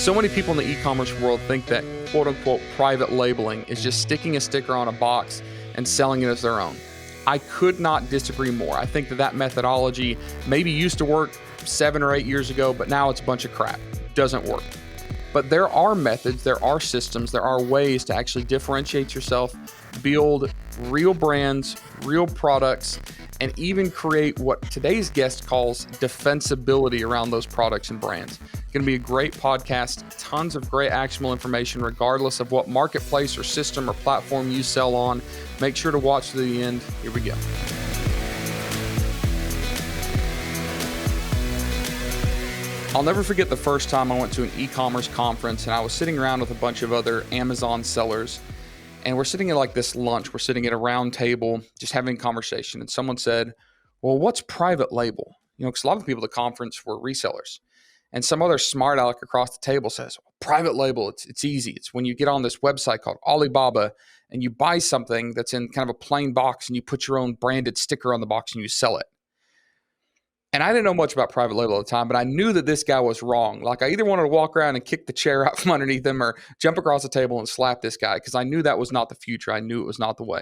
So many people in the e-commerce world think that quote unquote private labeling is just sticking a sticker on a box and selling it as their own. I could not disagree more. I think that methodology maybe used to work 7 or 8 years ago, but now it's a bunch of crap. Doesn't work. But there are methods, there are systems, there are ways to actually differentiate yourself, build real brands, real products, and even create what today's guest calls defensibility around those products and brands. It's going to be a great podcast, tons of great actionable information, regardless of what marketplace or system or platform you sell on. Make sure to watch to the end. Here we go. I'll never forget the first time I went to an e-commerce conference and I was sitting around with a bunch of other Amazon sellers, and we're sitting at like this lunch. We're sitting at a round table, just having a conversation. And someone said, well, what's private label? Because a lot of the people at the conference were resellers. And some other smart aleck across the table says, well, private label, it's easy. It's when you get on this website called Alibaba and you buy something that's in kind of a plain box and you put your own branded sticker on the box and you sell it. And I didn't know much about private label at the time, but I knew that this guy was wrong. Like I either wanted to walk around and kick the chair out from underneath him or jump across the table and slap this guy because I knew that was not the future. I knew it was not the way.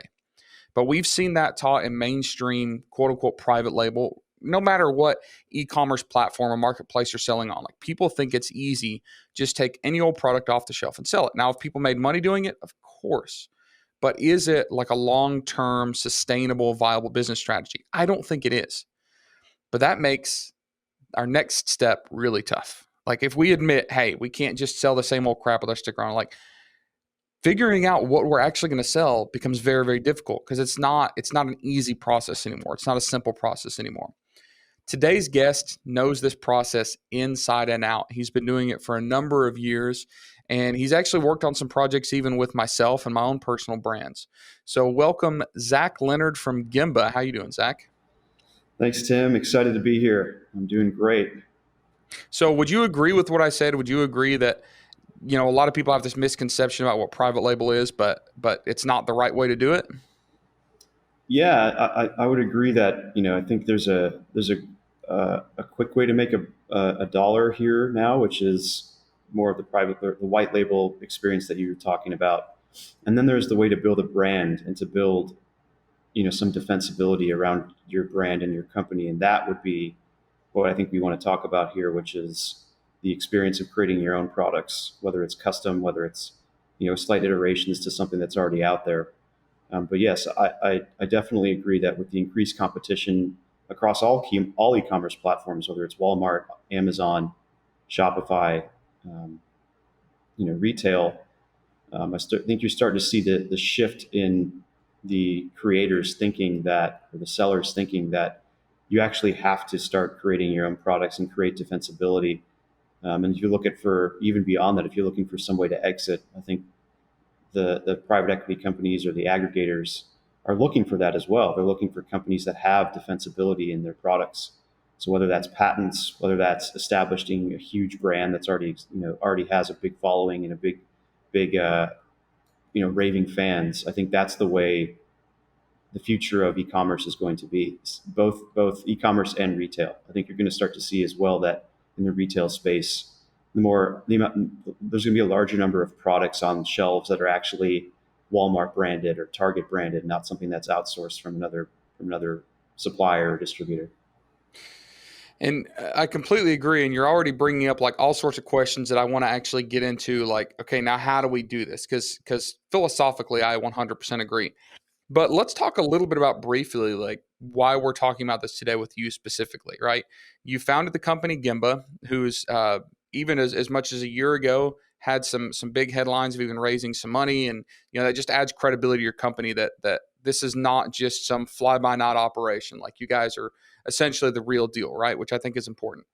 But we've seen that taught in mainstream, quote unquote, private label, no matter what e-commerce platform or marketplace you're selling on. Like people think it's easy. Just take any old product off the shelf and sell it. Now, if people made money doing it, of course. But is it like a long-term, sustainable, viable business strategy? I don't think it is. But that makes our next step really tough. Like if we admit, hey, we can't just sell the same old crap with our sticker on, like figuring out what we're actually going to sell becomes very, very difficult because it's not an easy process anymore. It's not a simple process anymore. Today's guest knows this process inside and out. He's been doing it for a number of years, and he's actually worked on some projects even with myself and my own personal brands. So welcome, Zack Leonard from Gimba. How you doing, Zack? Thanks, Tim. Excited to be here. I'm doing great. So would you agree with what I said? Would you agree that, a lot of people have this misconception about what private label is, but it's not the right way to do it? Yeah, I would agree that, I think there's a quick way to make a dollar here now, which is more of the white label experience that you were talking about. And then there's the way to build a brand and to build, some defensibility around your brand and your company. And that would be what I think we want to talk about here, which is the experience of creating your own products, whether it's custom, whether it's, slight iterations to something that's already out there. But yes, I definitely agree that with the increased competition across all e-commerce platforms, whether it's Walmart, Amazon, Shopify, retail, think you're starting to see the shift in the creators thinking that, or the sellers thinking that you actually have to start creating your own products and create defensibility. And if you look at for even beyond that, if you're looking for some way to exit, I think the private equity companies or the aggregators are looking for that as well. They're looking for companies that have defensibility in their products. So whether that's patents, whether that's establishing a huge brand that's already has a big following and a big raving fans, I think that's the way the future of e-commerce is going to be. Both e-commerce and retail. I think you're going to start to see as well that in the retail space, there's going to be a larger number of products on shelves that are actually Walmart branded or Target branded, not something that's outsourced from another supplier or distributor. And I completely agree. And you're already bringing up like all sorts of questions that I want to actually get into. Like, okay, now how do we do this? Because philosophically, I 100% agree. But let's talk a little bit about briefly, like why we're talking about this today with you specifically, right? You founded the company Gimba, who's even as much as a year ago had some big headlines of even raising some money, and that just adds credibility to your company that this is not just some fly-by-night operation. Like you guys are essentially the real deal, right? Which I think is important.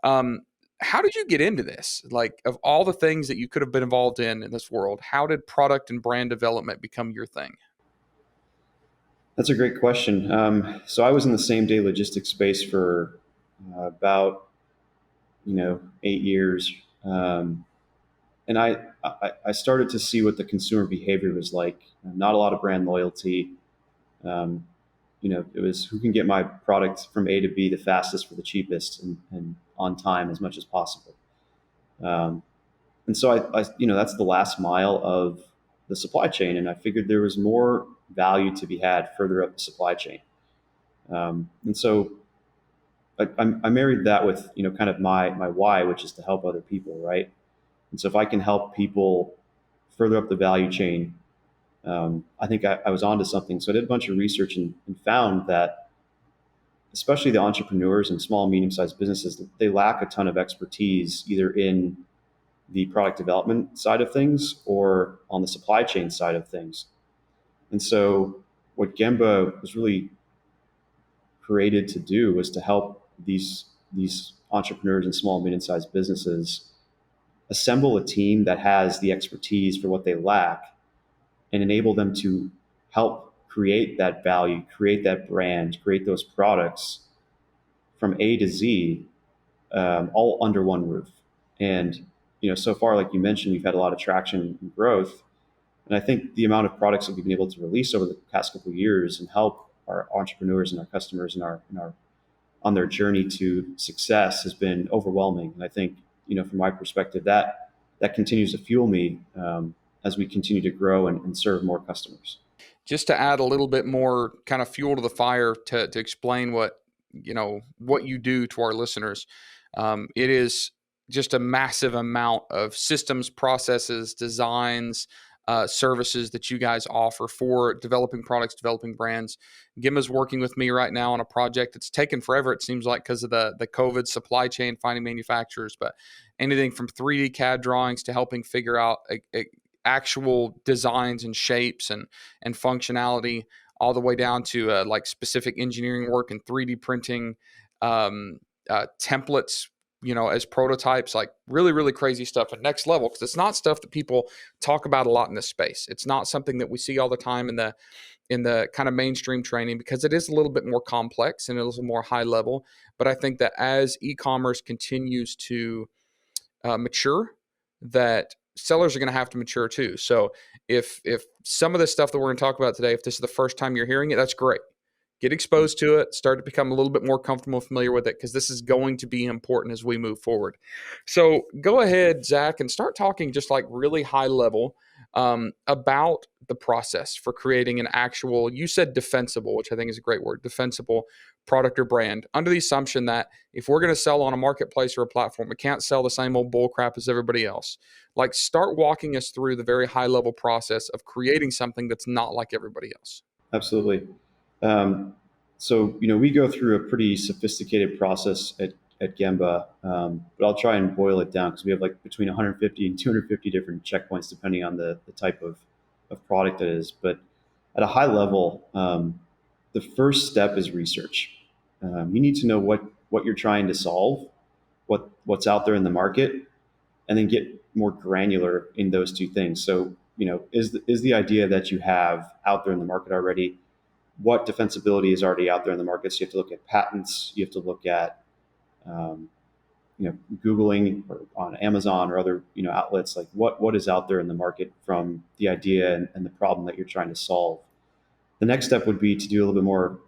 How did you get into this? Like of all the things that you could have been involved in this world, how did product and brand development become your thing? That's a great question. So I was in the same day logistics space for about 8 years, and I started to see what the consumer behavior was like. Not a lot of brand loyalty. It was who can get my product from A to B the fastest for the cheapest and on time as much as possible. And so that's the last mile of the supply chain. And I figured there was more value to be had further up the supply chain. And so I married that with, kind of my why, which is to help other people. Right. And so if I can help people further up the value chain, I think I was onto something. So I did a bunch of research and found that especially the entrepreneurs and small, medium-sized businesses, they lack a ton of expertise either in the product development side of things or on the supply chain side of things. And so what Gemba was really created to do was to help these entrepreneurs and small, medium-sized businesses assemble a team that has the expertise for what they lack and enable them to help create that value, create that brand, create those products from A to Z, all under one roof. And so far, like you mentioned, we've had a lot of traction and growth. And I think the amount of products that we've been able to release over the past couple of years and help our entrepreneurs and our customers and our on their journey to success has been overwhelming. And I think, from my perspective, that continues to fuel me as we continue to grow and serve more customers. Just to add a little bit more kind of fuel to the fire to explain what you do to our listeners. It is just a massive amount of systems, processes, designs, services that you guys offer for developing products, developing brands. Gemma's working with me right now on a project that's taken forever, it seems like, because of the COVID supply chain, finding manufacturers, but anything from 3D CAD drawings to helping figure out actual designs and shapes and functionality, all the way down to like specific engineering work and 3D printing, templates, as prototypes, like really, really crazy stuff at next level. Because it's not stuff that people talk about a lot in this space. It's not something that we see all the time in the kind of mainstream training, because it is a little bit more complex and a little more high level. But I think that as e-commerce continues to mature, that sellers are going to have to mature too. So if some of the stuff that we're going to talk about today, if this is the first time you're hearing it, that's great. Get exposed to it, start to become a little bit more comfortable, familiar with it, because this is going to be important as we move forward. So go ahead, Zach, and start talking just like really high level about the process for creating an actual, you said defensible, which I think is a great word, defensible product or brand, under the assumption that if we're going to sell on a marketplace or a platform, we can't sell the same old bull crap as everybody else. Like, start walking us through the very high level process of creating something that's not like everybody else. Absolutely. So, we go through a pretty sophisticated process at Gemba, but I'll try and boil it down because we have like between 150 and 250 different checkpoints depending on the type of product it is. But at a high level, the first step is research. You need to know what you're trying to solve, what's out there in the market, and then get more granular in those two things. So, is the idea that you have out there in the market already? What defensibility is already out there in the market? So you have to look at patents. You have to look at, um, Googling or on Amazon or other, outlets, like what is out there in the market from the idea and the problem that you're trying to solve. The next step would be to do a little bit more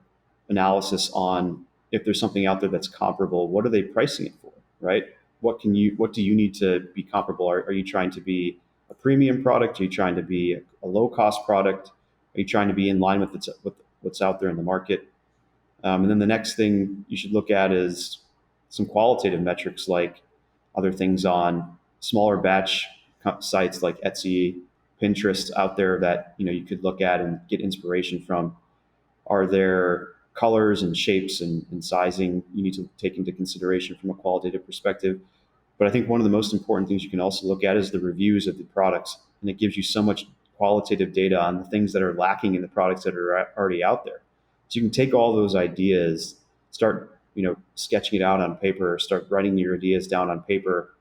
analysis on if there's something out there that's comparable. What are they pricing it for, right? What do you need to be comparable? Are you trying to be a premium product? Are you trying to be a low cost product? Are you trying to be in line with what's out there in the market? And then the next thing you should look at is some qualitative metrics, like other things on smaller batch sites like Etsy, Pinterest out there that you could look at and get inspiration from. Are there colors and shapes and sizing you need to take into consideration from a qualitative perspective? But I think one of the most important things you can also look at is the reviews of the products, and it gives you so much qualitative data on the things that are lacking in the products that are already out there. So you can take all those ideas, start sketching it out on paper, start writing your ideas down on paper,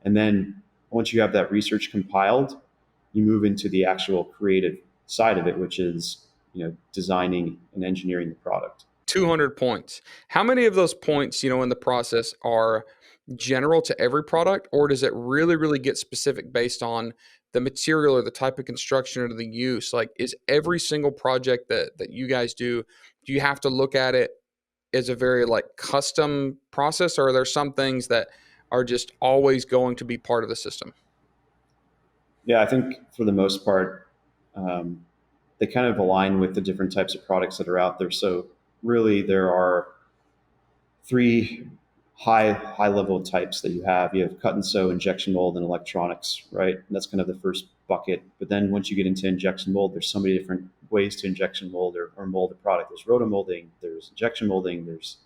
and then once you have that research compiled, you move into the actual creative side of it, which is designing and engineering the product. 200 points. How many of those points, in the process are general to every product, or does it really, really get specific based on the material or the type of construction or the use? Like, is every single project that you guys do you have to look at it as a very like custom process, or are there some things that are just always going to be part of the system? Yeah, I think for the most part, um, they kind of align with the different types of products that are out there. So really, there are three high level types that you have. You have cut and sew, injection mold, and electronics, right? And that's kind of the first bucket. But then once you get into injection mold, there's so many different ways to injection mold or mold a product. There's rotomolding, there's injection molding, there's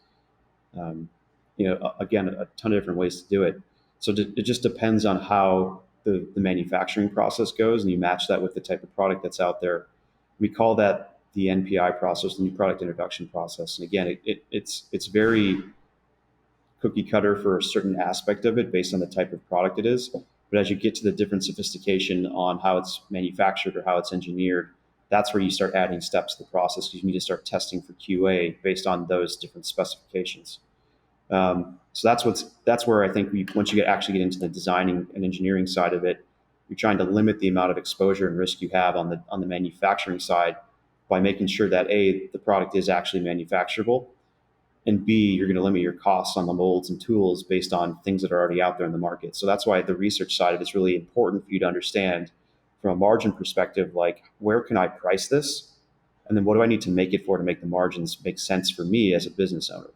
um, again, a ton of different ways to do it. So it just depends on how the manufacturing process goes, and you match that with the type of product that's out there. We call that the NPI process, the new product introduction process. And again, it's very cookie cutter for a certain aspect of it based on the type of product it is. But as you get to the different sophistication on how it's manufactured or how it's engineered, that's where you start adding steps to the process because you need to start testing for QA based on those different specifications. So that's where I think once you actually get into the designing and engineering side of it, you're trying to limit the amount of exposure and risk you have on the manufacturing side by making sure that A, the product is actually manufacturable, and B, you're going to limit your costs on the molds and tools based on things that are already out there in the market. So that's why the research side of it is really important for you to understand from a margin perspective, like where can I price this? And then what do I need to make it for to make the margins make sense for me as a business owner?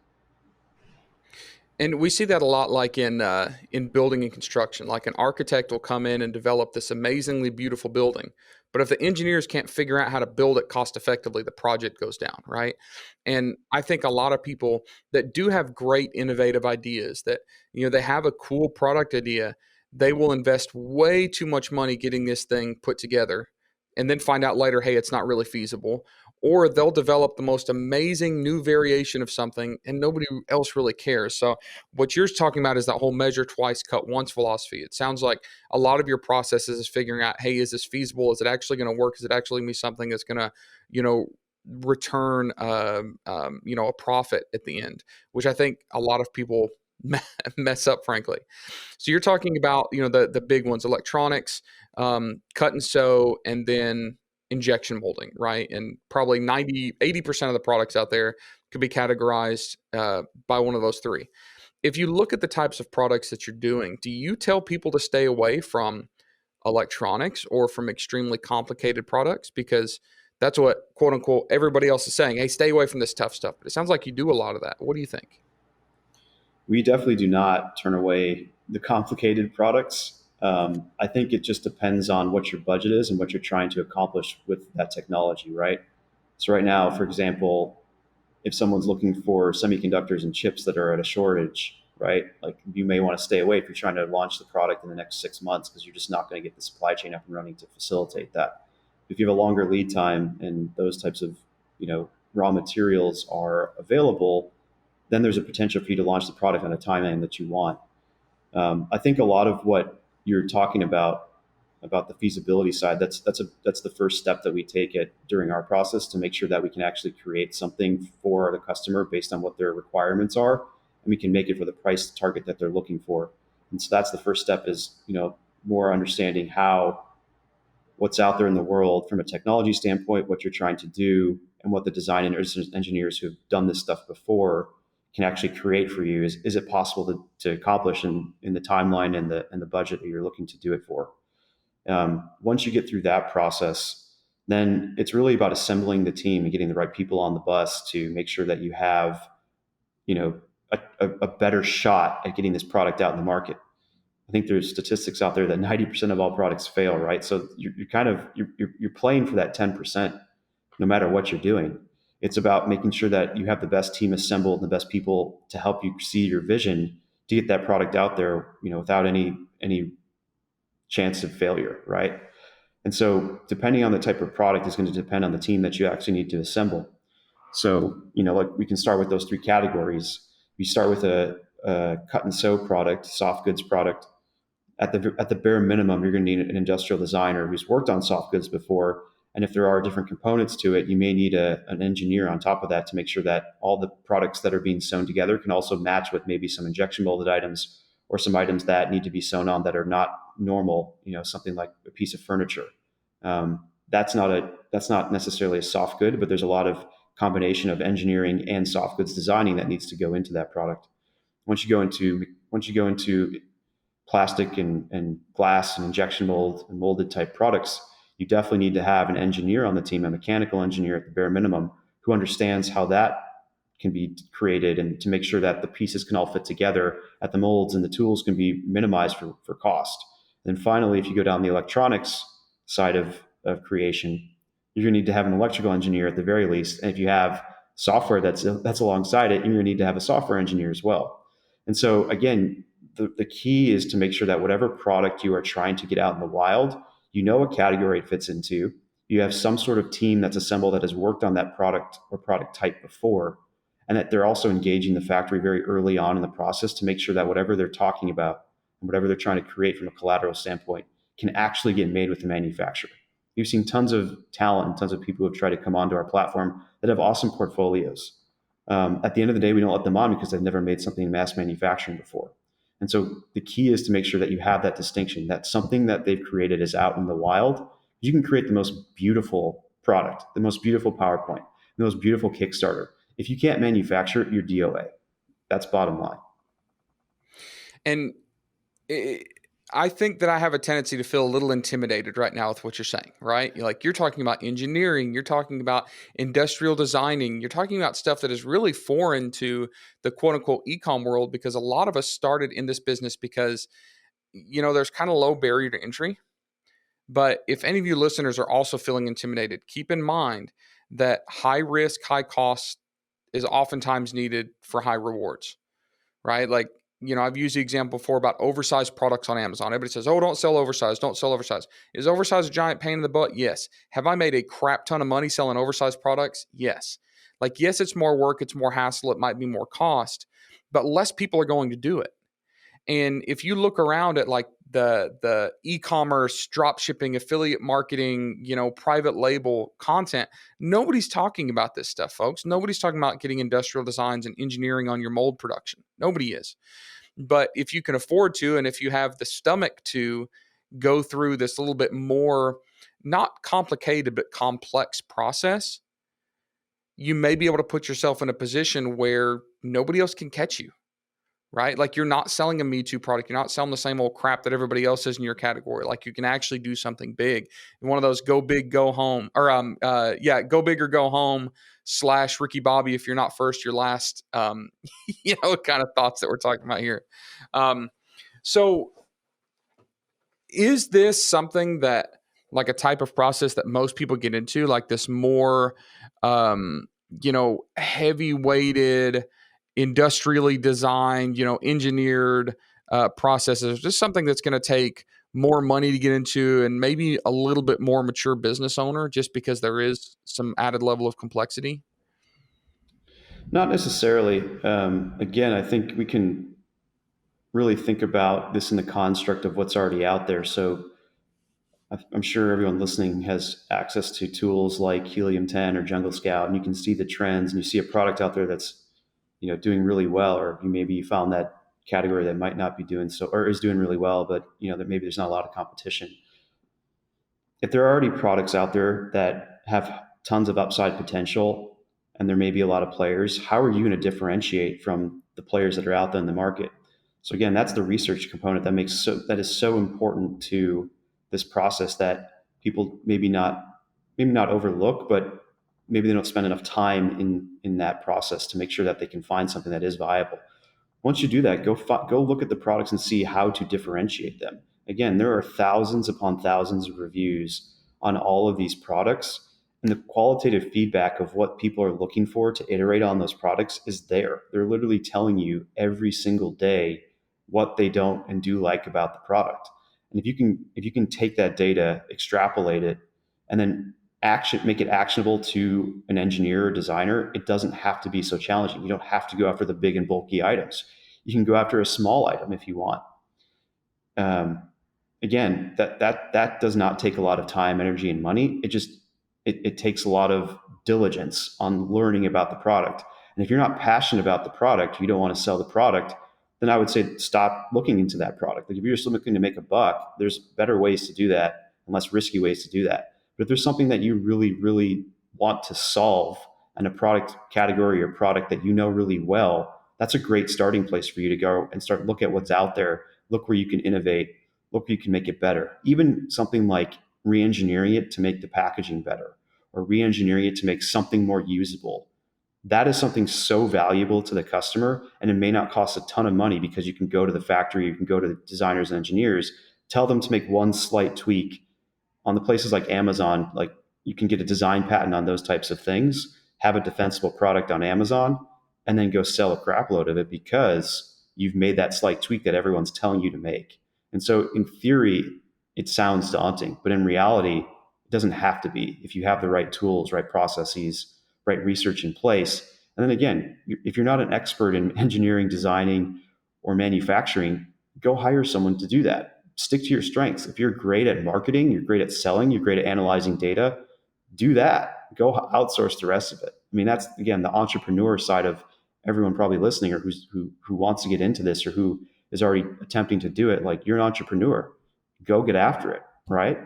And we see that a lot, like in building and construction. Like an architect will come in and develop this amazingly beautiful building, but if the engineers can't figure out how to build it cost effectively, the project goes down, right? And I think a lot of people that do have great innovative ideas, that they have a cool product idea, they will invest way too much money getting this thing put together, and then find out later, hey, it's not really feasible, or they'll develop the most amazing new variation of something and nobody else really cares. So what you're talking about is that whole measure twice, cut once philosophy. It sounds like a lot of your processes is figuring out, hey, is this feasible? Is it actually going to work? Is it actually going to be something that's going to, you know, return, a profit at the end, which I think a lot of people mess up, frankly. So you're talking about, the big ones, electronics, cut and sew, and then injection molding, right? And probably 80% of the products out there could be categorized by one of those three. If you look at the types of products that you're doing, do you tell people to stay away from electronics or from extremely complicated products? Because that's what, quote unquote, everybody else is saying. Hey, stay away from this tough stuff. But it sounds like you do a lot of that. What do you think? We definitely do not turn away the complicated products. I think it just depends on what your budget is and what you're trying to accomplish with that technology, right? So right now, for example, if someone's looking for semiconductors and chips that are at a shortage, right? Like you may want to stay away if you're trying to launch the product in the next 6 months because you're just not going to get the supply chain up and running to facilitate that. If you have a longer lead time and those types of, raw materials are available, then there's a potential for you to launch the product on a timeline that you want. I think a lot of what you're talking about the feasibility side, that's the first step that we take it during our process to make sure that we can actually create something for the customer based on what their requirements are, and we can make it for the price target that they're looking for. And so that's the first step is more understanding how what's out there in the world from a technology standpoint, what you're trying to do, and what the design and engineers who've done this stuff before can actually create for you. Is it possible to accomplish in the timeline and the budget that you're looking to do it for? Once you get through that process, then it's really about assembling the team and getting the right people on the bus to make sure that you have, a better shot at getting this product out in the market. I think there's statistics out there that 90% of all products fail, right? So you're playing for that 10%, no matter what you're doing. It's about making sure that you have the best team assembled and the best people to help you see your vision to get that product out there, without any chance of failure, right? And so depending on the type of product is going to depend on the team that you actually need to assemble. So, like we can start with those three categories. We start with a cut and sew product, soft goods product. At the bare minimum, you're going to need an industrial designer who's worked on soft goods before. And if there are different components to it, you may need an engineer on top of that to make sure that all the products that are being sewn together can also match with maybe some injection molded items or some items that need to be sewn on that are not normal, something like a piece of furniture. That's not necessarily a soft good, but there's a lot of combination of engineering and soft goods designing that needs to go into that product. Once you go into plastic and glass and injection mold and molded type products, you definitely need to have an engineer on the team, a mechanical engineer at the bare minimum, who understands how that can be created and to make sure that the pieces can all fit together, that the molds and the tools can be minimized for cost. And then finally, if you go down the electronics side of creation, you're going to need to have an electrical engineer at the very least. And if you have software that's alongside it, you're going to need to have a software engineer as well. And so again, the key is to make sure that whatever product you are trying to get out in the wild, you know what category it fits into. You have some sort of team that's assembled that has worked on that product or product type before, and that they're also engaging the factory very early on in the process to make sure that whatever they're talking about and whatever they're trying to create from a collateral standpoint can actually get made with the manufacturer. We've seen tons of talent and tons of people who have tried to come onto our platform that have awesome portfolios. At the end of the day, we don't let them on because they've never made something in mass manufacturing before. And so the key is to make sure that you have that distinction, that something that they've created is out in the wild. You can create the most beautiful product, the most beautiful PowerPoint, the most beautiful Kickstarter. If you can't manufacture it, you're DOA. That's bottom line. And I think that I have a tendency to feel a little intimidated right now with what you're saying, right? You're talking about engineering, you're talking about industrial designing, you're talking about stuff that is really foreign to the quote unquote e-com world, because a lot of us started in this business because, there's kind of low barrier to entry. But if any of you listeners are also feeling intimidated, keep in mind that high risk, high cost is oftentimes needed for high rewards, right? I've used the example before about oversized products on Amazon. Everybody says, oh, don't sell oversized, don't sell oversized. Is oversized a giant pain in the butt? Yes. Have I made a crap ton of money selling oversized products? Yes. Yes, it's more work, it's more hassle, it might be more cost, but less people are going to do it. And if you look around at the e-commerce, drop shipping, affiliate marketing, private label content, nobody's talking about this stuff, folks. Nobody's talking about getting industrial designs and engineering on your mold production. Nobody is. But if you can afford to, and if you have the stomach to go through this little bit more, not complicated, but complex process, you may be able to put yourself in a position where nobody else can catch you. Right? You're not selling a Me Too product. You're not selling the same old crap that everybody else is in your category. You can actually do something big. And one of those go big, go home, or go big or go home / Ricky Bobby. If you're not first, you're last, kind of thoughts that we're talking about here. So is this something that a type of process that most people get into, this more, heavy weighted, industrially designed, engineered processes, just something that's going to take more money to get into and maybe a little bit more mature business owner, just because there is some added level of complexity? Not necessarily. Again, I think we can really think about this in the construct of what's already out there. So I'm sure everyone listening has access to tools like Helium 10 or Jungle Scout, and you can see the trends and you see a product out there that's doing really well, or maybe you found that category that might not be doing so, or is doing really well, but that maybe there's not a lot of competition. If there are already products out there that have tons of upside potential and there may be a lot of players, how are you going to differentiate from the players that are out there in the market? So again, that's the research component that is so important to this process, that people maybe not overlook, but maybe they don't spend enough time in that process to make sure that they can find something that is viable. Once you do that, go look at the products and see how to differentiate them. Again, there are thousands upon thousands of reviews on all of these products, and the qualitative feedback of what people are looking for to iterate on those products is there. They're literally telling you every single day what they don't and do like about the product. And if you can take that data, extrapolate it, and then make it actionable to an engineer or designer, it doesn't have to be so challenging. You don't have to go after the big and bulky items. You can go after a small item if you want. Again, that does not take a lot of time, energy, and money. It takes a lot of diligence on learning about the product. And if you're not passionate about the product, you don't want to sell the product, then I would say stop looking into that product. If you're just looking to make a buck, there's better ways to do that and less risky ways to do that. But if there's something that you really, really want to solve in a product category or product that you know really well, that's a great starting place for you to go and start look at what's out there look where you can innovate, look where you can make it better. Even something like re-engineering it to make the packaging better, or re-engineering it to make something more usable. That is something so valuable to the customer, and it may not cost a ton of money because you can go to the factory, you can go to the designers and engineers, tell them to make one slight tweak. On the places like Amazon, like you can get a design patent on those types of things, have a defensible product on Amazon, and then go sell a crap load of it because you've made that slight tweak that everyone's telling you to make. And so in theory, it sounds daunting, but in reality, it doesn't have to be if you have the right tools, right processes, right research in place. And then again, if you're not an expert in engineering, designing, or manufacturing, go hire someone to do that. Stick to your strengths. If you're great at marketing, you're great at selling, you're great at analyzing data, do that. Go outsource the rest of it. I mean, that's again the entrepreneur side of everyone probably listening, or who wants to get into this, or who is already attempting to do it. Like, you're an entrepreneur, go get after it, right?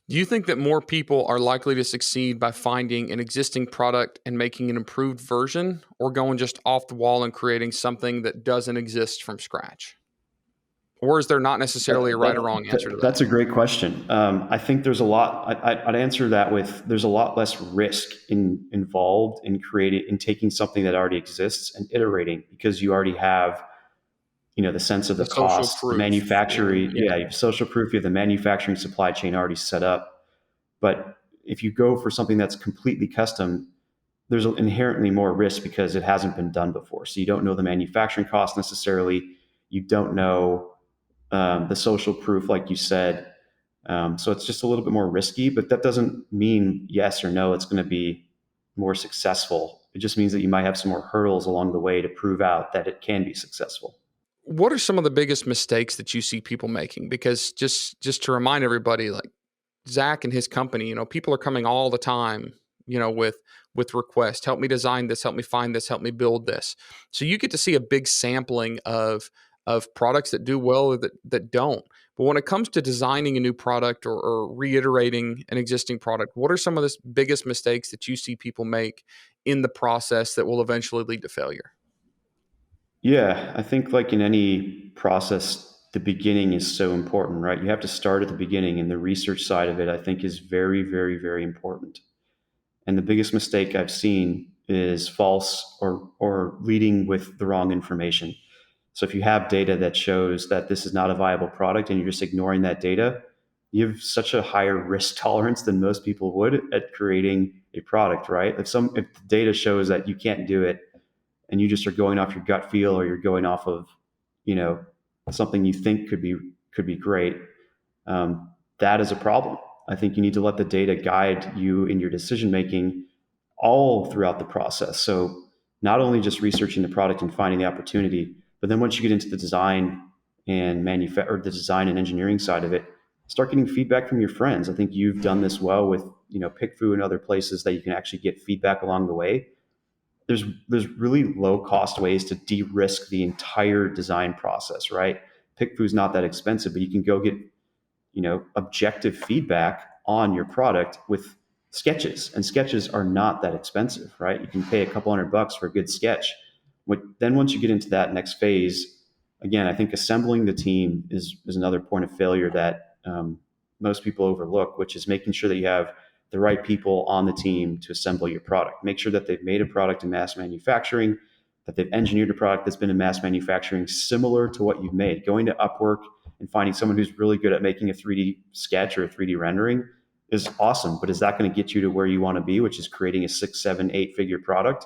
Do you think that more people are likely to succeed by finding an existing product and making an improved version, or going just off the wall and creating something that doesn't exist from scratch? Or is there not necessarily a right or wrong answer to that? That's a great question. I think there's a lot. I'd answer that with there's a lot less risk involved in taking something that already exists and iterating, because you already have, the sense of the The social cost, the proof. manufacturing. Yeah. Yeah, you have social proof. You have the manufacturing supply chain already set up. But if you go for something that's completely custom, there's inherently more risk because it hasn't been done before. So you don't know the manufacturing cost necessarily. You don't know the social proof, like you said. So it's just a little bit more risky, but that doesn't mean yes or no, it's going to be more successful. It just means that you might have some more hurdles along the way to prove out that it can be successful. What are some of the biggest mistakes that you see people making? Because just to remind everybody, like Zach and his company, people are coming all the time, with requests, help me design this, help me find this, help me build this. So you get to see a big sampling of products that do well or that don't. But when it comes to designing a new product, or reiterating an existing product, what are some of the biggest mistakes that you see people make in the process that will eventually lead to failure? Yeah, I think like in any process, the beginning is so important, right? You have to start at the beginning, and the research side of it, I think, is very, very, very important. And the biggest mistake I've seen is false or leading with the wrong information. So if you have data that shows that this is not a viable product and you're just ignoring that data, you have such a higher risk tolerance than most people would at creating a product, right? If the data shows that you can't do it, and you just are going off your gut feel, or you're going off of, you know, something you think could be great, that is a problem. I think you need to let the data guide you in your decision making all throughout the process. So not only just researching the product and finding the opportunity, but then once you get into the design and or the design and engineering side of it, start getting feedback from your friends. I think you've done this well with, PickFu and other places that you can actually get feedback along the way. There's really low cost ways to de-risk the entire design process, right? PickFu is not that expensive, but you can go get, objective feedback on your product with sketches, and sketches are not that expensive, right? You can pay a couple $100 for a good sketch. Then once you get into that next phase, again, I think assembling the team is another point of failure that most people overlook, which is making sure that you have the right people on the team to assemble your product. Make sure that they've made a product in mass manufacturing, that they've engineered a product that's been in mass manufacturing similar to what you've made. Going to Upwork and finding someone who's really good at making a 3D sketch or a 3D rendering is awesome. But is that going to get you to where you want to be, which is creating a 6, 7, 8-figure product?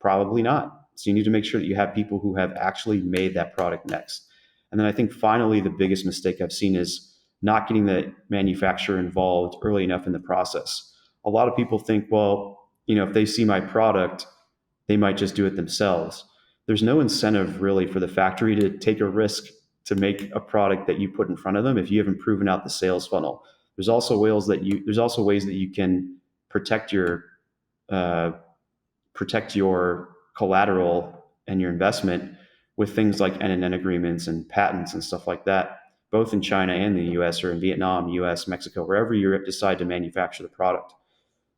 Probably not. So you need to make sure that you have people who have actually made that product next. And then I think finally, the biggest mistake I've seen is not getting the manufacturer involved early enough in the process. A lot of people think, well, if they see my product, they might just do it themselves. There's no incentive really for the factory to take a risk to make a product that you put in front of them if you haven't proven out the sales funnel. There's also ways that you can protect your uh, protect your collateral and your investment with things like N&N agreements and patents and stuff like that, both in China and the US, or in Vietnam, US, Mexico, wherever you decide to manufacture the product.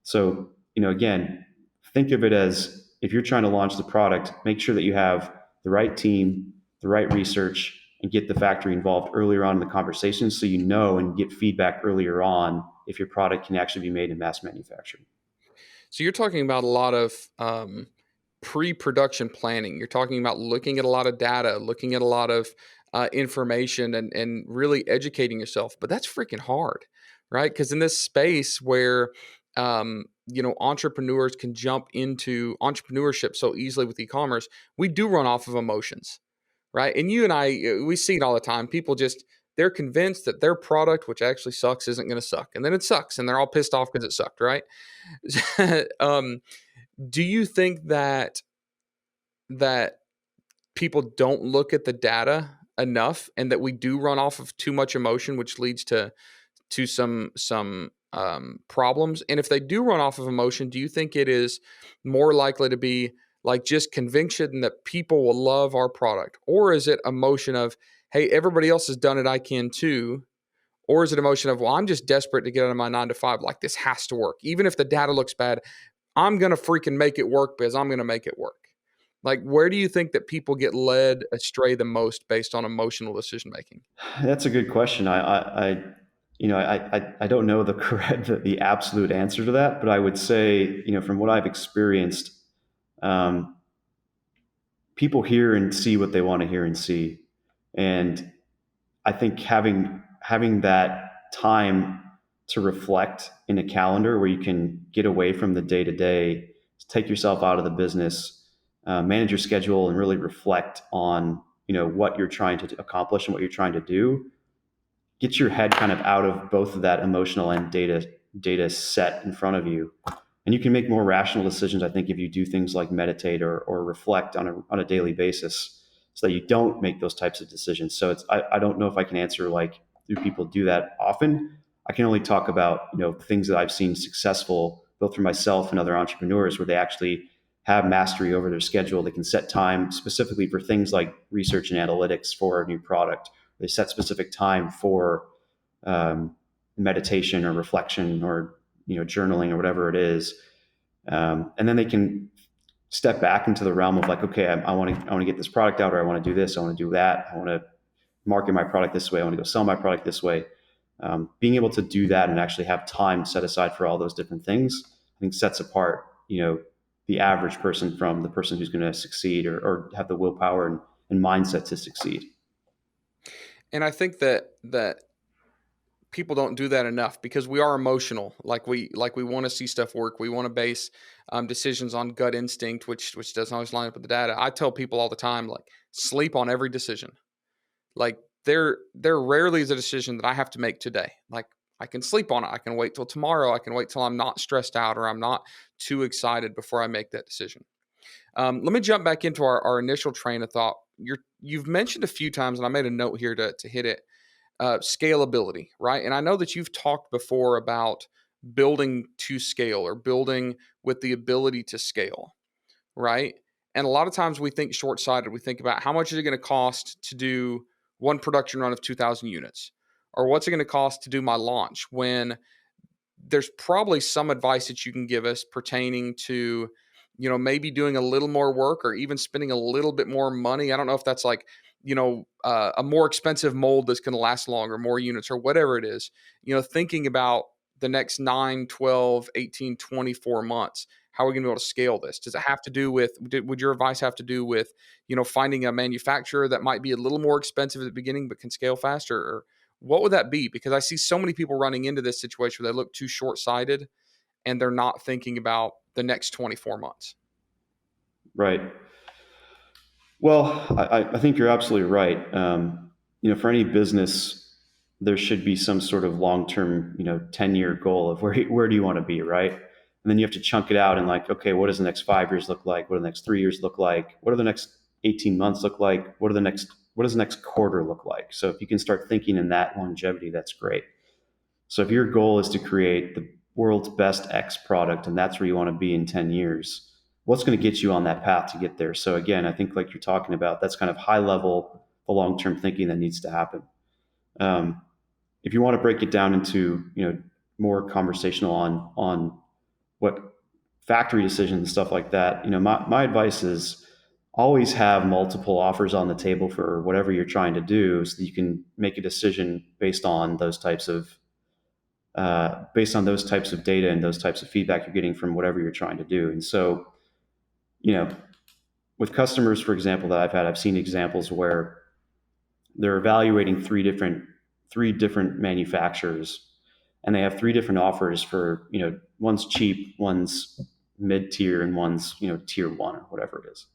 So, again, think of it as, if you're trying to launch the product, make sure that you have the right team, the right research, and get the factory involved earlier on in the conversation, so you know and get feedback earlier on if your product can actually be made in mass manufacturing. So you're talking about a lot of pre-production planning. You're talking about looking at a lot of data, looking at a lot of information, and really educating yourself. But that's freaking hard, right? Because in this space where entrepreneurs can jump into entrepreneurship so easily with e-commerce, we do run off of emotions, right? And you and I, we see it all the time. People just they're convinced that their product, which actually sucks, isn't going to suck, and then it sucks, and they're all pissed off because it sucked, right? um, do you think that people don't look at the data enough, and that we do run off of too much emotion, which leads to some problems? And if they do run off of emotion, do you think it is more likely to be like just conviction that people will love our product, or is it emotion of, hey, everybody else has done it, I can too? Or is it emotion of, well, I'm just desperate to get out of my 9 to 5, like this has to work, even if the data looks bad, I'm going to freaking make it work because I'm going to make it work? Like, where do you think that people get led astray the most based on emotional decision making? That's a good question. I don't know the correct, the absolute answer to that, but I would say, from what I've experienced, um, people hear and see what they want to hear and see, and I think having that time to reflect in a calendar where you can get away from the day to day, take yourself out of the business, manage your schedule, and really reflect on what you're trying to accomplish and what you're trying to do. Get your head kind of out of both of that emotional and data set in front of you, and you can make more rational decisions. I think if you do things like meditate or reflect on a daily basis, so that you don't make those types of decisions. So I don't know if I can answer like, do people do that often? I can only talk about things that I've seen successful both for myself and other entrepreneurs, where they actually have mastery over their schedule. They can set time specifically for things like research and analytics for a new product. They set specific time for meditation or reflection or journaling or whatever it is, and then they can step back into the realm of like, okay, I want to get this product out, or I want to do this, I want to do that, I want to market my product this way, I want to go sell my product this way. Being able to do that and actually have time set aside for all those different things, I think sets apart the average person from the person who's going to succeed or have the willpower and mindset to succeed. And I think that people don't do that enough because we are emotional. Like we want to see stuff work. We want to base decisions on gut instinct, which doesn't always line up with the data. I tell people all the time, like, sleep on every decision. Like, there rarely is a decision that I have to make today. Like, I can sleep on it. I can wait till tomorrow. I can wait till I'm not stressed out or I'm not too excited before I make that decision. Let me jump back into our initial train of thought. You've mentioned a few times, and I made a note here to hit it. Scalability, right? And I know that you've talked before about building to scale or building with the ability to scale, right? And a lot of times we think short sighted. We think about how much is it going to cost to do one production run of 2,000 units? Or what's it going to cost to do my launch? When there's probably some advice that you can give us pertaining to, maybe doing a little more work or even spending a little bit more money. I don't know if that's like, a more expensive mold that's going to last longer, more units or whatever it is, thinking about the next 9, 12, 18, 24 months. How are we going to be able to scale this? Does it have to do with, would your advice have to do with, finding a manufacturer that might be a little more expensive at the beginning, but can scale faster? Or what would that be? Because I see so many people running into this situation where they look too short-sighted and they're not thinking about the next 24 months. Right. Well, I think you're absolutely right. For any business, there should be some sort of long-term, 10-year goal of where do you want to be, right? And then you have to chunk it out and like, okay, what does the next 5 years look like? What do the next 3 years look like? What do the next 18 months look like? What does the next quarter look like? So if you can start thinking in that longevity, that's great. So if your goal is to create the world's best X product and that's where you want to be in 10 years, what's going to get you on that path to get there? So again, I think like you're talking about, that's kind of high level, the long-term thinking that needs to happen. If you want to break it down into, more conversational on what factory decisions and stuff like that, my advice is always have multiple offers on the table for whatever you're trying to do, so that you can make a decision based on those types of data and those types of feedback you're getting from whatever you're trying to do. And so, you know, with customers, for example, that I've seen examples where they're evaluating three different manufacturers, and they have three different offers for, one's cheap, one's mid tier, and one's, tier one or whatever it is.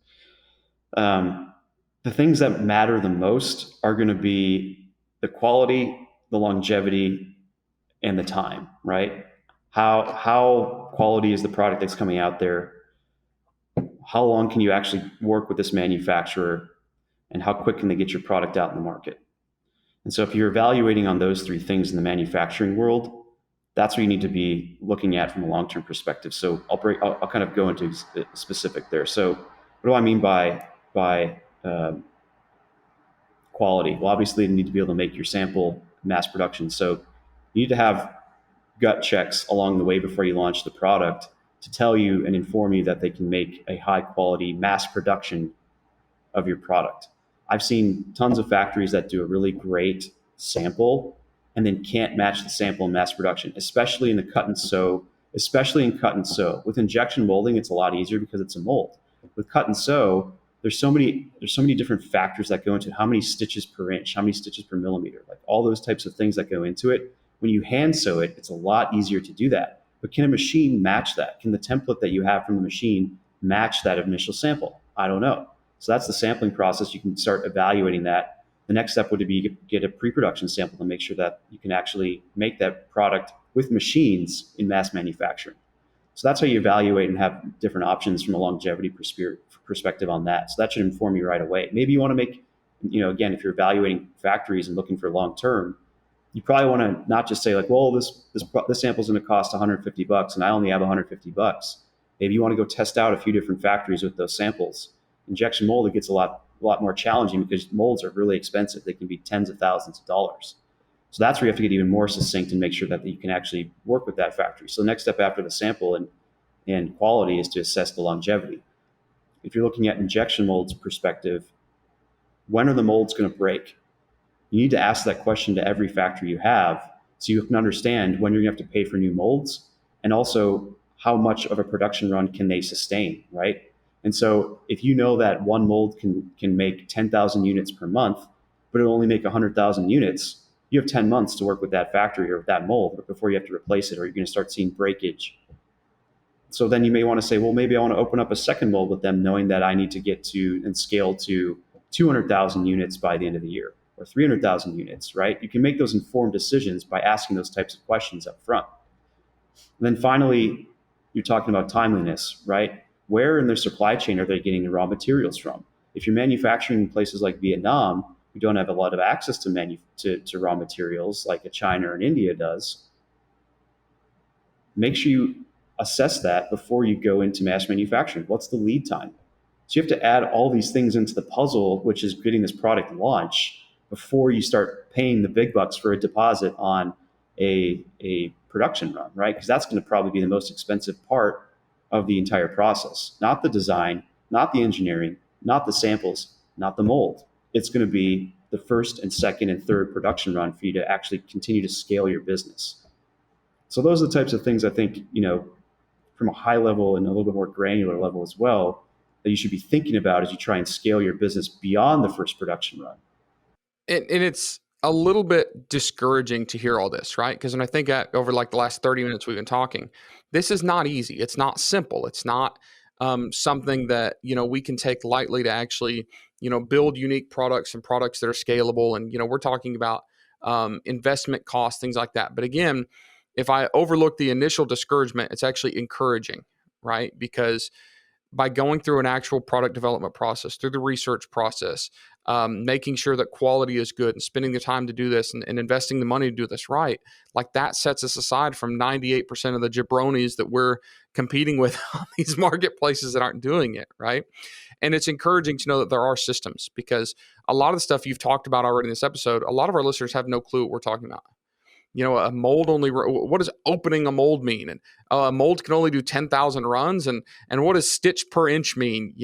The things that matter the most are going to be the quality, the longevity, and the time, right? How quality is the product that's coming out there? How long can you actually work with this manufacturer, and how quick can they get your product out in the market? And so if you're evaluating on those three things in the manufacturing world, that's what you need to be looking at from a long-term perspective. So I'll kind of go into specific there. So what do I mean by quality? Well, obviously you need to be able to make your sample mass production. So you need to have gut checks along the way before you launch the product to tell you and inform you that they can make a high quality mass production of your product. I've seen tons of factories that do a really great sample and then can't match the sample in mass production, especially in the cut and sew. Especially in cut and sew. With injection molding, it's a lot easier because it's a mold. With cut and sew, there's so many different factors that go into it. How many stitches per inch, how many stitches per millimeter, like all those types of things that go into it. When you hand sew it, it's a lot easier to do that. But can a machine match that? Can the template that you have from the machine match that initial sample? I don't know. So that's the sampling process. You can start evaluating that. The next step would be get a pre-production sample to make sure that you can actually make that product with machines in mass manufacturing. So that's how you evaluate and have different options from a longevity perspective on that. So that should inform you right away. Maybe you want to make, again, if you're evaluating factories and looking for long term, you probably want to not just say like, well, this sample is going to cost $150 and I only have $150. Maybe you want to go test out a few different factories with those samples. Injection molding gets a lot more challenging because molds are really expensive. They can be tens of thousands of dollars. So that's where you have to get even more succinct and make sure that you can actually work with that factory. So the next step after the sample and quality is to assess the longevity. If you're looking at injection molds perspective, when are the molds going to break? You need to ask that question to every factory you have so you can understand when you're going to have to pay for new molds, and also how much of a production run can they sustain, right? And so if you know that one mold can make 10,000 units per month, but it'll only make 100,000 units, you have 10 months to work with that factory or with that mold before you have to replace it, or you're going to start seeing breakage. So then you may want to say, well, maybe I want to open up a second mold with them, knowing that I need to get to and scale to 200,000 units by the end of the year, or 300,000 units, right? You can make those informed decisions by asking those types of questions up front. And then finally, you're talking about timeliness, right? Where in their supply chain are they getting the raw materials from? If you're manufacturing in places like Vietnam, who don't have a lot of access to raw materials like a China or an India does, make sure you assess that before you go into mass manufacturing. What's the lead time? So you have to add all these things into the puzzle, which is getting this product launched, before you start paying the big bucks for a deposit on a production run, right? Because that's going to probably be the most expensive part of the entire process. Not the design, not the engineering, not the samples, not the mold. It's going to be the first and second and third production run for you to actually continue to scale your business. So those are the types of things I think, from a high level and a little bit more granular level as well, that you should be thinking about as you try and scale your business beyond the first production run. And it's a little bit discouraging to hear all this, right? Because when I think over like the last 30 minutes we've been talking, this is not easy. It's not simple. It's not something that, we can take lightly to actually, build unique products and products that are scalable. And, we're talking about investment costs, things like that. But again, if I overlook the initial discouragement, it's actually encouraging, right? Because by going through an actual product development process, through the research process, making sure that quality is good and spending the time to do this and investing the money to do this right, like that sets us aside from 98% of the jabronis that we're competing with on these marketplaces that aren't doing it, right? And it's encouraging to know that there are systems, because a lot of the stuff you've talked about already in this episode, a lot of our listeners have no clue what we're talking about. A mold only, what does opening a mold mean? And a mold can only do 10,000 runs. And what does stitch per inch mean?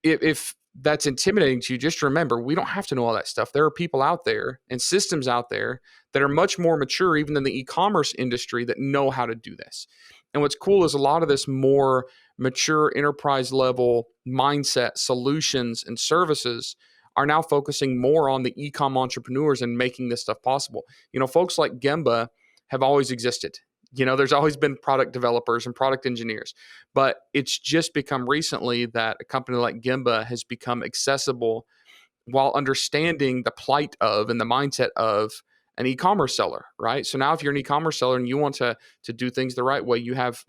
if that's intimidating to you, just remember, we don't have to know all that stuff. There are people out there and systems out there that are much more mature, even than the e-commerce industry, that know how to do this. And what's cool is a lot of this more mature enterprise level mindset solutions and services are now focusing more on the e-com entrepreneurs and making this stuff possible. Folks like Gemba have always existed. There's always been product developers and product engineers, but it's just become recently that a company like Gemba has become accessible while understanding the plight of and the mindset of an e-commerce seller, right? So now if you're an e-commerce seller and you want to do things the right way, you have,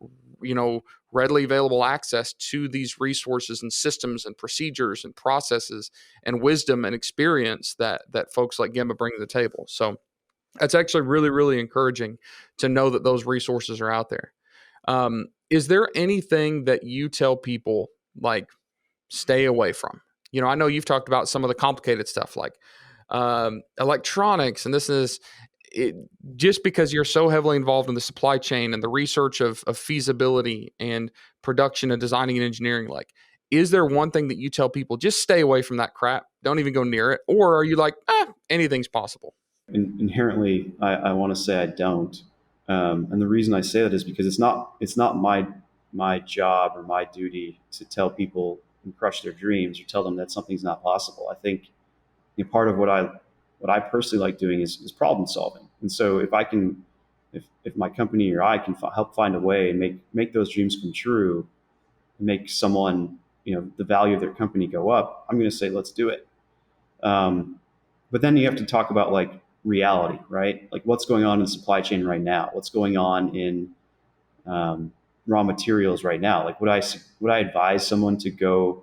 readily available access to these resources and systems and procedures and processes and wisdom and experience that folks like Gemba bring to the table. So that's actually really, really encouraging to know that those resources are out there. Is there anything that you tell people, like, stay away from? I know you've talked about some of the complicated stuff like electronics, and this is it, just because you're so heavily involved in the supply chain and the research of feasibility and production and designing and engineering. Like, is there one thing that you tell people, just stay away from that crap, don't even go near it? Or are you like, anything's possible? Inherently, I want to say I don't, and the reason I say that is because it's not my job or my duty to tell people and crush their dreams or tell them that something's not possible. I think part of what I personally like doing is problem solving, and so if my company or I can help find a way and make those dreams come true, and make someone the value of their company go up, I'm going to say let's do it. But then you have to talk about like reality, right? Like what's going on in supply chain right now? What's going on in raw materials right now? Like would I advise someone to go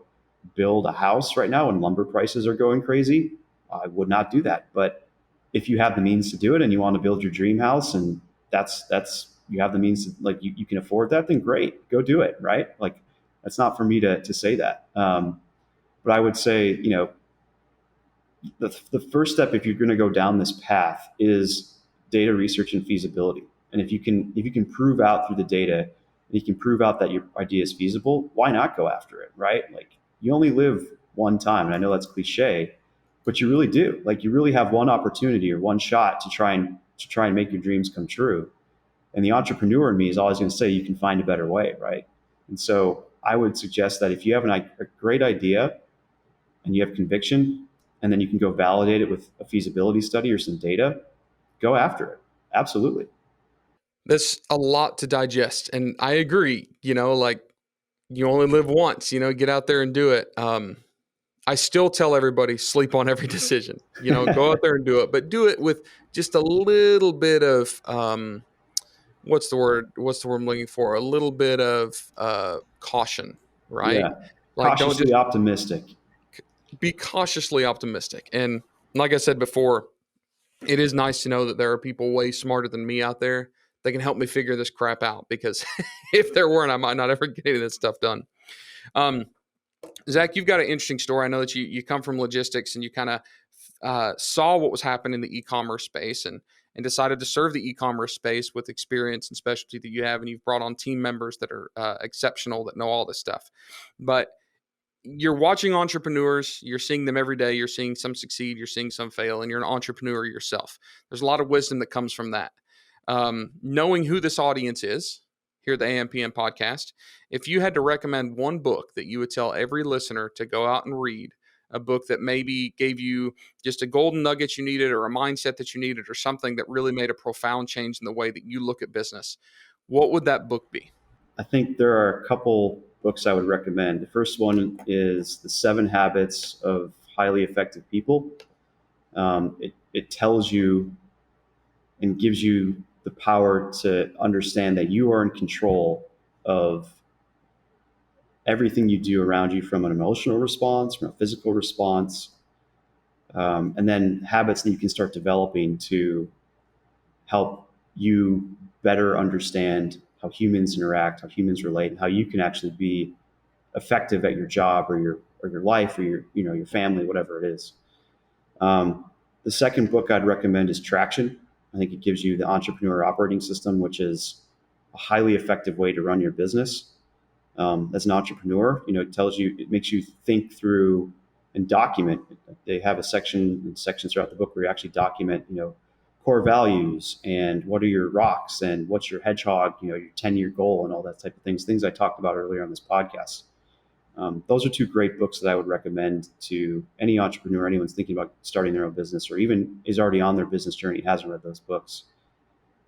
build a house right now when lumber prices are going crazy? I would not do that. But if you have the means to do it and you want to build your dream house and that's you have the means to, like you can afford that, then great, go do it, right? Like that's not for me to say that. But I would say, the first step, if you're going to go down this path, is data research and feasibility. And if you can prove out through the data, and you can prove out that your idea is feasible, why not go after it, right? Like you only live one time, and I know that's cliche, but you really do. Like you really have one opportunity or one shot to try and make your dreams come true. And the entrepreneur in me is always going to say you can find a better way, right? And so I would suggest that if you have a great idea and you have conviction, and then you can go validate it with a feasibility study or some data, go after it. Absolutely. That's a lot to digest. And I agree, like you only live once, get out there and do it. I still tell everybody sleep on every decision, go out there and do it, but do it with just a little bit of, what's the word I'm looking for? A little bit of caution, right? Yeah. Like don't Cautiously just optimistic. be cautiously optimistic. And like I said before, it is nice to know that there are people way smarter than me out there that can help me figure this crap out, because if there weren't, I might not ever get any of this stuff done. Zach, you've got an interesting story. I know that you come from logistics and you kind of saw what was happening in the e-commerce space and decided to serve the e-commerce space with experience and specialty that you have. And you've brought on team members that are exceptional, that know all this stuff. But you're watching entrepreneurs, you're seeing them every day, you're seeing some succeed, you're seeing some fail, and you're an entrepreneur yourself. There's a lot of wisdom that comes from that. Knowing who this audience is here at the AMPM podcast, if you had to recommend one book that you would tell every listener to go out and read, a book that maybe gave you just a golden nugget you needed or a mindset that you needed or something that really made a profound change in the way that you look at business, what would that book be? I think there are a couple books I would recommend. The first one is The 7 Habits of Highly Effective People. It tells you and gives you the power to understand that you are in control of everything you do around you, from an emotional response, from a physical response, and then habits that you can start developing to help you better understand how humans interact, how humans relate, and how you can actually be effective at your job or your life or your family, whatever it is. The second book I'd recommend is Traction. I think it gives you the entrepreneur operating system, which is a highly effective way to run your business. as an entrepreneur. It makes you think through and document. They have sections throughout the book where you actually document, core values and what are your rocks and what's your hedgehog, your 10-year goal and all that type of things I talked about earlier on this podcast. Those are two great books that I would recommend to any entrepreneur, anyone's thinking about starting their own business or even is already on their business journey, hasn't read those books.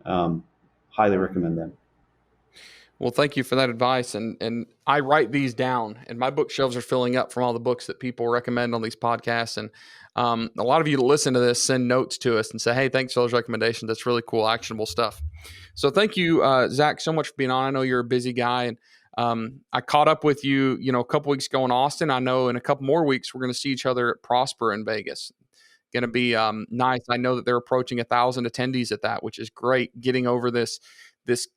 Highly recommend them. Well, thank you for that advice. And I write these down, and my bookshelves are filling up from all the books that people recommend on these podcasts. And a lot of you that listen to this send notes to us and say, hey, thanks for those recommendations. That's really cool, actionable stuff. So thank you, Zack, so much for being on. I know you're a busy guy, and I caught up with you, a couple weeks ago in Austin. I know in a couple more weeks, we're going to see each other at Prosper in Vegas. Going to be nice. I know that they're approaching 1,000 attendees at that, which is great. Getting over this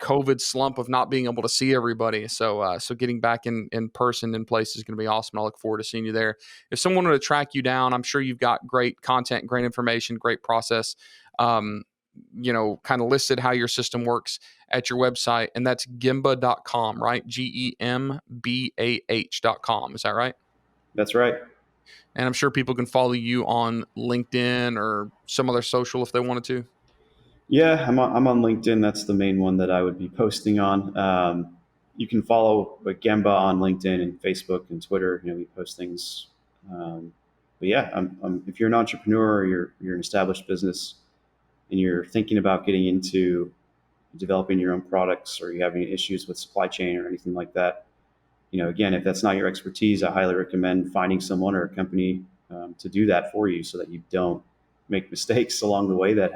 COVID slump of not being able to see everybody. So getting back in person in place is going to be awesome. I look forward to seeing you there. If someone wanted to track you down, I'm sure you've got great content, great information, great process, kind of listed how your system works at your website. And that's Gembah.com, right? GEMBAH.com. Is that right? That's right. And I'm sure people can follow you on LinkedIn or some other social if they wanted to. Yeah, I'm on LinkedIn. That's the main one that I would be posting on. You can follow Gembah on LinkedIn and Facebook and Twitter. We post things. But yeah, if you're an entrepreneur or you're an established business and you're thinking about getting into developing your own products or you have any issues with supply chain or anything like that, again, if that's not your expertise, I highly recommend finding someone or a company to do that for you so that you don't make mistakes along the way that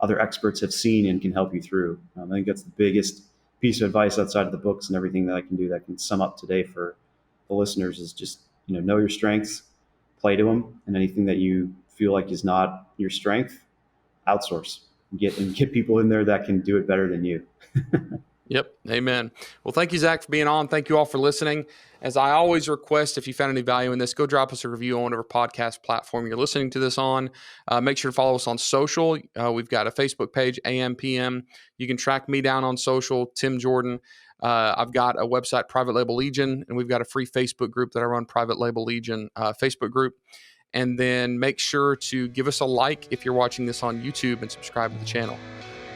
other experts have seen and can help you through. I think that's the biggest piece of advice outside of the books and everything that I can do that can sum up today for the listeners is just, know your strengths, play to them, and anything that you feel like is not your strength, outsource. Get people in there that can do it better than you. Yep. Amen. Well, thank you, Zack, for being on. Thank you all for listening. As I always request, if you found any value in this, go drop us a review on whatever podcast platform you're listening to this on. Make sure to follow us on social. We've got a Facebook page, AMPM. You can track me down on social, Tim Jordan. I've got a website, Private Label Legion, and we've got a free Facebook group that I run, Private Label Legion Facebook group. And then make sure to give us a like if you're watching this on YouTube and subscribe to the channel.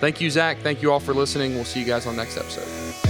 Thank you, Zack. Thank you all for listening. We'll see you guys on the next episode.